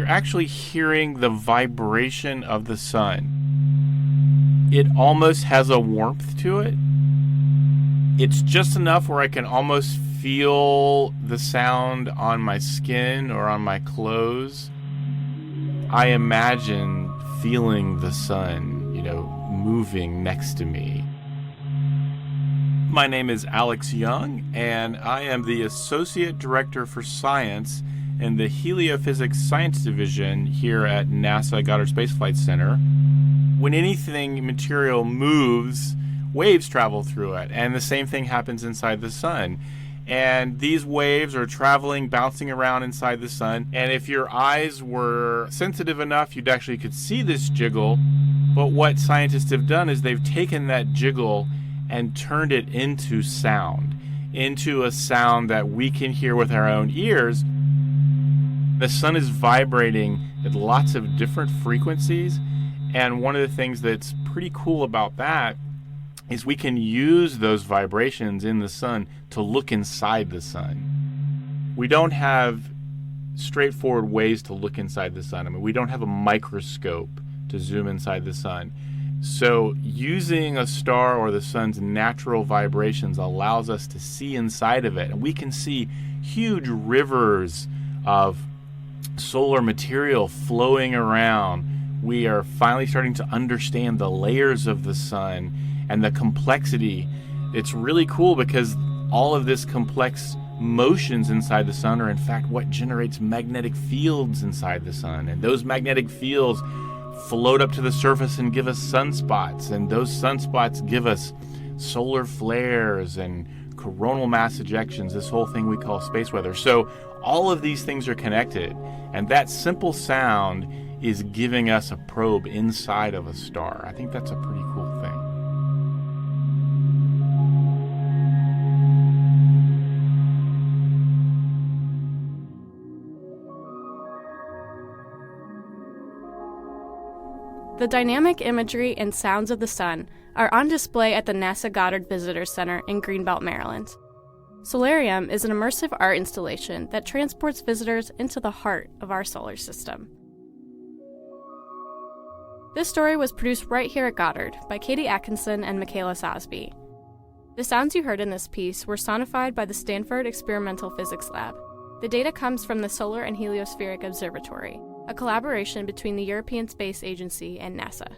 you're actually hearing the vibration of the sun. It almost has a warmth to it. It's just enough where I can almost feel the sound on my skin or on my clothes. I imagine feeling the sun, moving next to me. My name is Alex Young, and I am the Associate Director for Science in the Heliophysics Science Division here at NASA Goddard Space Flight Center. When anything material moves, waves travel through it, and the same thing happens inside the sun. And these waves are traveling, bouncing around inside the sun, and if your eyes were sensitive enough, you'd actually could see this jiggle. But what scientists have done is they've taken that jiggle and turned it into sound, into a sound that we can hear with our own ears. The sun is vibrating at lots of different frequencies, and one of the things that's pretty cool about that is we can use those vibrations in the sun to look inside the sun. We don't have straightforward ways to look inside the sun. We don't have a microscope to zoom inside the sun. So using a star or the sun's natural vibrations allows us to see inside of it. And we can see huge rivers of solar material flowing around. We are finally starting to understand the layers of the sun and the complexity. It's really cool because all of this complex motions inside the sun are in fact what generates magnetic fields inside the sun. And those magnetic fields float up to the surface and give us sunspots, and those sunspots give us solar flares and coronal mass ejections, this whole thing we call space weather. So all of these things are connected, and that simple sound is giving us a probe inside of a star. I think that's a pretty cool thing. The dynamic imagery and sounds of the sun are on display at the NASA Goddard Visitor Center in Greenbelt, Maryland. Solarium is an immersive art installation that transports visitors into the heart of our solar system. This story was produced right here at Goddard by Katie Atkinson and Micheala Sosby. The sounds you heard in this piece were sonified by the Stanford Experimental Physics Lab. The data comes from the Solar and Heliospheric Observatory, a collaboration between the European Space Agency and NASA.